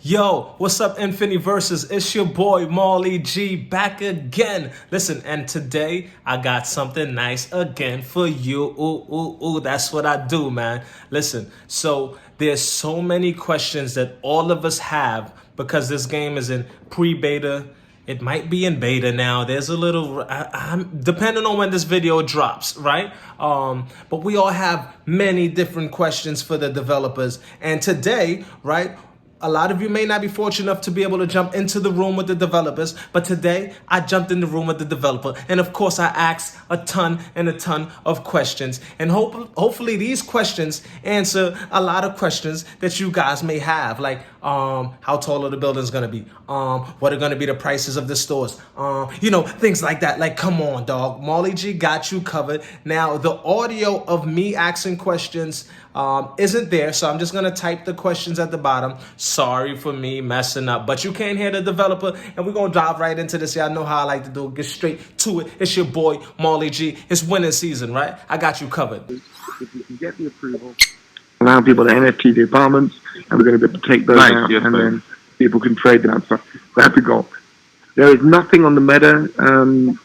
Yo, what's up, infiniverses? It's your boy Marley G back again. Listen, and today I got something nice again for you. Ooh, ooh, ooh, that's what I do, man. Listen, so there's so many questions that all of us have because this game is in pre-beta. It might be in beta now. There's a little, I'm depending on when this video drops, right? But we all have many different questions for the developers. And today, right? A lot of you may not be fortunate enough to be able to jump into the room with the developers, but today I jumped in the room with the developer, and of course I asked a ton and a ton of questions, and hopefully these questions answer a lot of questions that you guys may have, like how tall are the buildings gonna be, what are gonna be the prices of the stores, things like that. Like, come on, dog. Molly G got you covered. Now the audio of me asking questions isn't there, so I'm just gonna type the questions at the bottom. Sorry for me messing up, but you can't hear the developer, and we're gonna dive right into this. Y'all know how I like to do it. Get straight to it. It's your boy Marley G. It's winning season, right? I got you covered. If you can get the approval, allow people to NFT the apartments, and we're going to be able to take those out, and then people can trade them out. So that's the goal. There is nothing on the Meta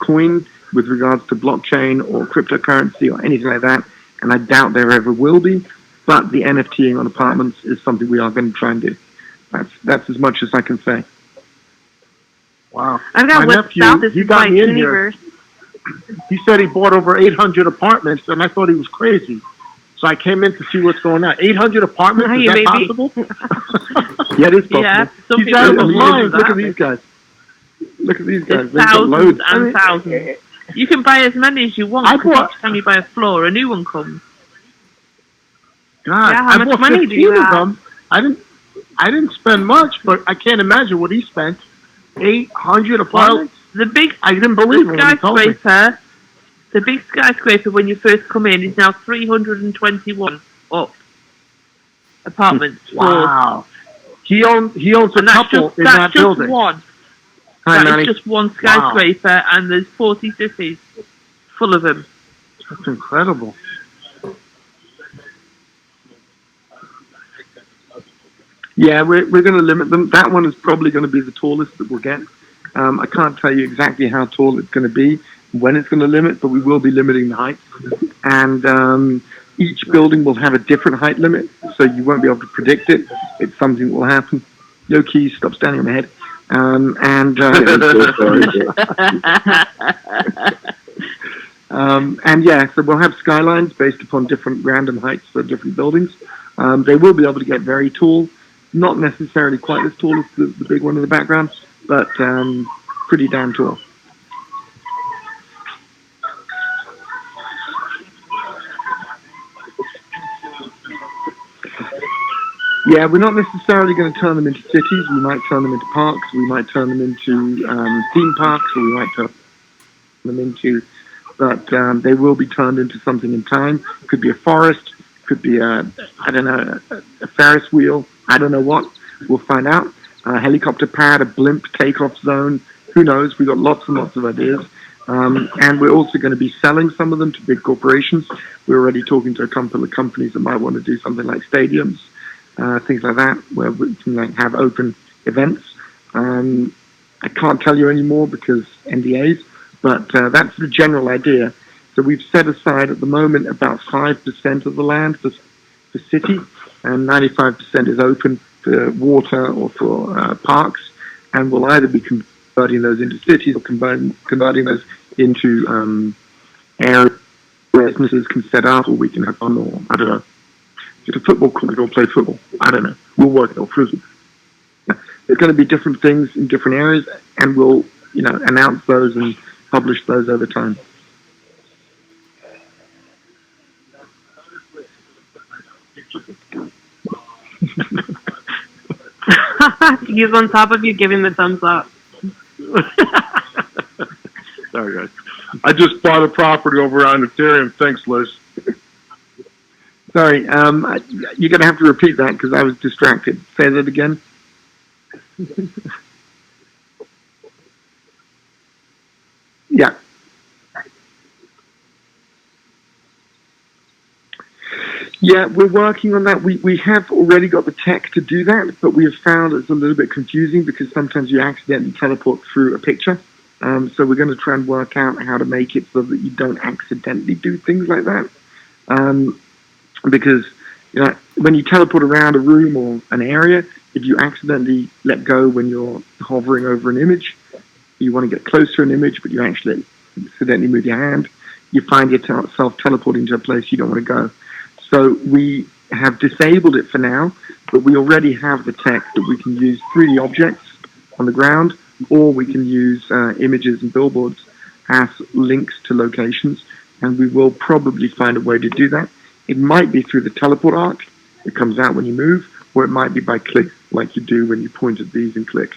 coin with regards to blockchain or cryptocurrency or anything like that, and I doubt there ever will be. But the NFTing on apartments is something we are going to try and do. That's as much as I can say. Wow. I've got My what's south is he got me in here. infiniverse. He said he bought over 800 apartments, and I thought he was crazy. So I came in to see what's going on. 800 apartments? How Is you, that baby? possible? Yeah, it is possible. Yeah, some He's people out of don't his believe mind. that. Look at these guys. Look at these guys. There's They've got thousands loads. and thousands. You can buy as many as you want. I 'Cause bought- each time you buy a floor, a new one comes. God, Yeah, how I much bought money do 15 you of have? them. I didn't spend much, but I can't imagine what he spent. 800 Well, apartments? the big I didn't believe it when he told me. skyscraper, the big skyscraper when you first come in is now 321 up apartments. floors. Wow. He owns a And that's couple just in that that's just building. one. Hi, That Manny. is just one skyscraper, and there's 40 cities full of them. That's incredible. Yeah, we're going to limit them. That one is probably going to be the tallest that we'll get. I can't tell you exactly how tall it's going to be, when it's going to limit, but we will be limiting the height. And each building will have a different height limit, so you won't be able to predict it. It's something that will happen. Yo, Keys, stop standing on my head. And yeah, so we'll have skylines based upon different random heights for different buildings. They will be able to get very tall, not necessarily quite as tall as the big one in the background, but pretty damn tall. Yeah, we're not necessarily going to turn them into cities. We might turn them into parks. We might turn them into theme parks, or we might turn them into. But they will be turned into something in time. Could be a forest. Could be a Ferris wheel. I don't know what. We'll find out. A helicopter pad, a blimp takeoff zone. Who knows? We've got lots and lots of ideas. And we're also going to be selling some of them to big corporations. We're already talking to a couple of companies that might want to do something like stadiums. Things like that, where we can have open events. I can't tell you any more because NDAs, but that's the general idea. So we've set aside at the moment about 5% of the land for city, and 95% is open for water or for parks, and we'll either be converting those into cities or converting those into areas where businesses can set up, or we can have fun, or I don't know. Just a football club or play football. I don't know. We'll work it out. There's going to be different things in different areas, and we'll, announce those and publish those over time. He's on top of you, giving the thumbs up. Sorry, guys. I just bought a property over on Ethereum. Thanks, Liz. Sorry, you're going to have to repeat that because I was distracted. Say that again. Yeah. Yeah, we're working on that. We have already got the tech to do that, but we have found it's a little bit confusing because sometimes you accidentally teleport through a picture. So we're going to try and work out how to make it so that you don't accidentally do things like that. Because when you teleport around a room or an area, if you accidentally let go when you're hovering over an image, you want to get close to an image, but you actually accidentally move your hand, you find yourself teleporting to a place you don't want to go. So we have disabled it for now, but we already have the tech that we can use 3D objects on the ground, or we can use images and billboards as links to locations, and we will probably find a way to do that. It might be through the teleport arc that comes out when you move, or it might be by click, like you do when you point at these and click.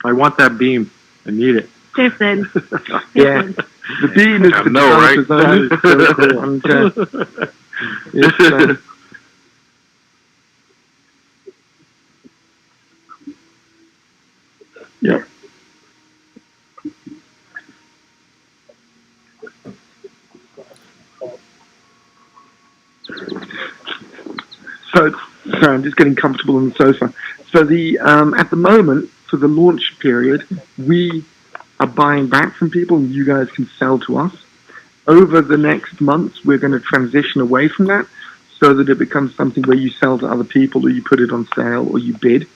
I want that beam. I need it. Tiffin. Yeah, the beam is the right? zone. It's so cool. And, it's, yeah. So, sorry, I'm just getting comfortable on the sofa. So at the moment, for the launch period, we are buying back from people and you guys can sell to us. Over the next months, we're going to transition away from that so that it becomes something where you sell to other people or you put it on sale or you bid.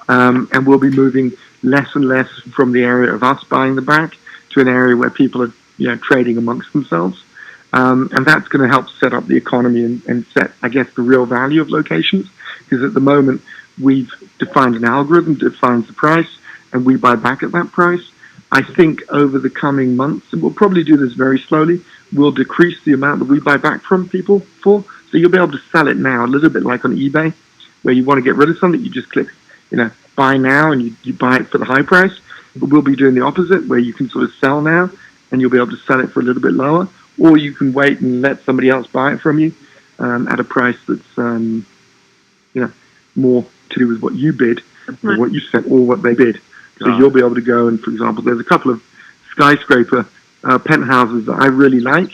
And we'll be moving less and less from the area of us buying the back to an area where people are trading amongst themselves. And that's going to help set up the economy and set, I guess, the real value of locations. Because at the moment, we've defined an algorithm that defines the price, and we buy back at that price. I think over the coming months, and we'll probably do this very slowly, we'll decrease the amount that we buy back from people for. So you'll be able to sell it now, a little bit like on eBay, where you want to get rid of something, you just click, buy now, and you buy it for the high price. But we'll be doing the opposite, where you can sort of sell now, and you'll be able to sell it for a little bit lower. Or you can wait and let somebody else buy it from you at a price that's more to do with what you bid or what you said or what they bid. So you'll be able to go and, for example, there's a couple of skyscraper penthouses that I really like.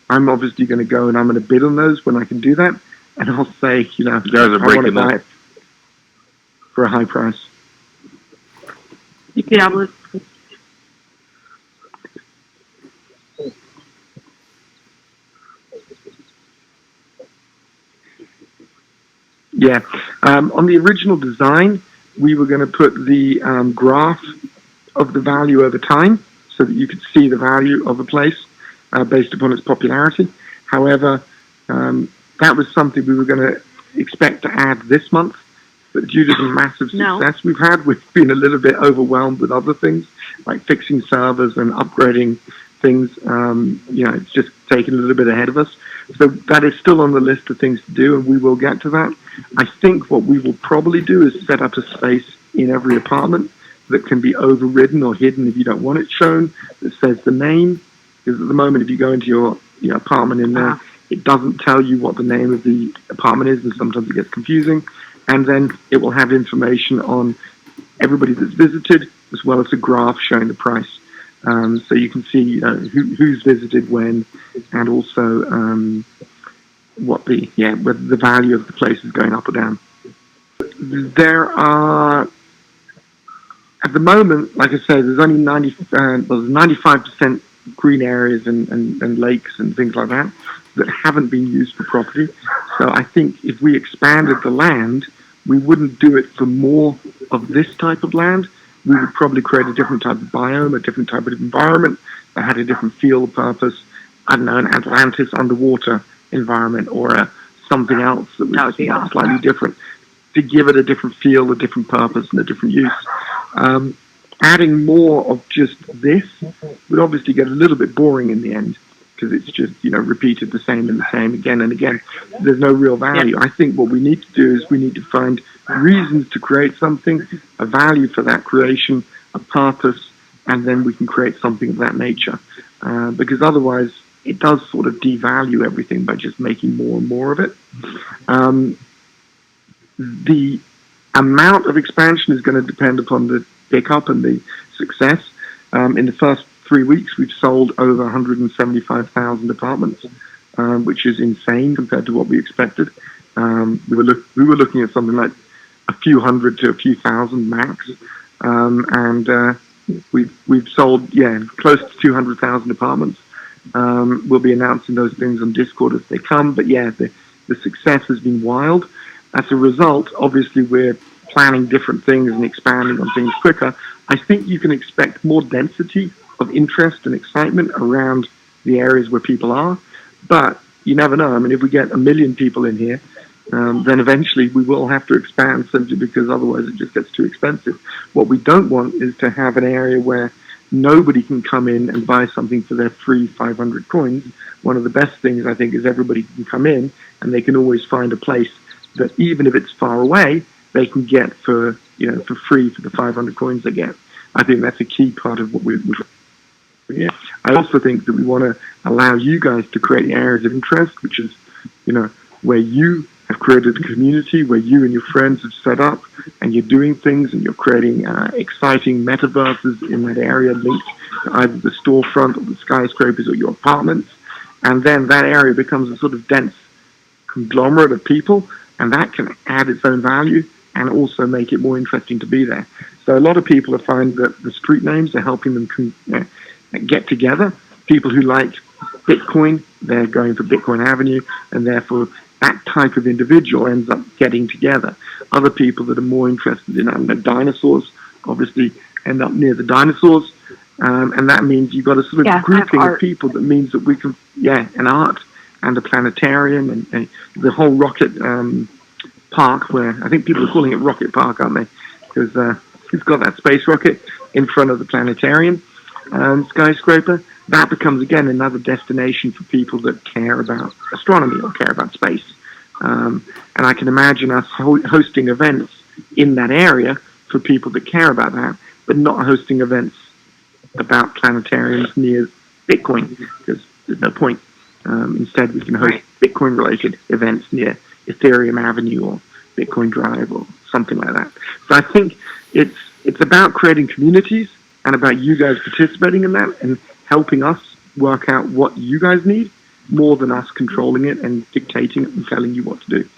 I'm obviously going to go and I'm going to bid on those when I can do that, and I'll say, you guys I are want to buy it for a high price. You can have it. Yeah. On the original design, we were going to put the graph of the value over time so that you could see the value of a place based upon its popularity. However, that was something we were going to expect to add this month, but due to the massive success we've had, we've been a little bit overwhelmed with other things, like fixing servers and upgrading things. It's just taken a little bit ahead of us. So that is still on the list of things to do, and we will get to that. I think what we will probably do is set up a space in every apartment that can be overridden or hidden if you don't want it shown, that says the name. Because at the moment, if you go into your apartment in there, it doesn't tell you what the name of the apartment is, and sometimes it gets confusing. And then it will have information on everybody that's visited, as well as a graph showing the price. So you can see who's visited when, and also whether the value of the place is going up or down. There are, at the moment, like I say, there's only 95% green areas and lakes and things like that haven't been used for property. So I think if we expanded the land, we wouldn't do it for more of this type of land. We would probably create a different type of biome, a different type of environment that had a different feel, purpose. I don't know, an Atlantis underwater environment or something else that was slightly different to give it a different feel, a different purpose, and a different use. Adding more of just this would obviously get a little bit boring in the end because it's just, repeated the same and the same again and again. There's no real value. I think what we need to do is we need to find reasons to create something, a value for that creation, a purpose, and then we can create something of that nature. Because otherwise, it does sort of devalue everything by just making more and more of it. The amount of expansion is going to depend upon the pickup and the success. In the first 3 weeks, we've sold over 175,000 apartments. which is insane compared to what we expected. We were looking at something like a few hundred to a few thousand max, and we've sold close to 200,000 apartments. We'll be announcing those things on Discord as they come, but the success has been wild. As a result, obviously we're planning different things and expanding on things quicker. I think you can expect more density of interest and excitement around the areas where people are, but you never know. I mean, if we get 1 million people in here, then eventually we will have to expand simply because otherwise it just gets too expensive. What we don't want is to have an area where nobody can come in and buy something for their free 500 coins. One of the best things, I think, is everybody can come in and they can always find a place that even if it's far away, they can get for free for the 500 coins they get. I think that's a key part of what we're doing. I also think that we want to allow you guys to create areas of interest, which is, where you have created a community, where you and your friends have set up, and you're doing things, and you're creating exciting metaverses in that area linked to either the storefront or the skyscrapers or your apartments. And then that area becomes a sort of dense conglomerate of people, and that can add its own value and also make it more interesting to be there. So a lot of people are finding that the street names are helping them get together. People who like Bitcoin, they're going for Bitcoin Avenue, and therefore that type of individual ends up getting together. Other people that are more interested in dinosaurs obviously end up near the dinosaurs, and that means you've got a sort of grouping of people that means that we can, an art and a planetarium and the whole rocket park, where I think people are calling it Rocket Park, aren't they? Because it's got that space rocket in front of the planetarium skyscraper. That becomes, again, another destination for people that care about astronomy or care about space. And I can imagine us hosting events in that area for people that care about that, but not hosting events about planetariums near Bitcoin, because there's no point. Instead, we can host Bitcoin-related events near Ethereum Avenue or Bitcoin Drive or something like that. So I think it's about creating communities and about you guys participating in that and helping us work out what you guys need more than us controlling it and dictating it and telling you what to do.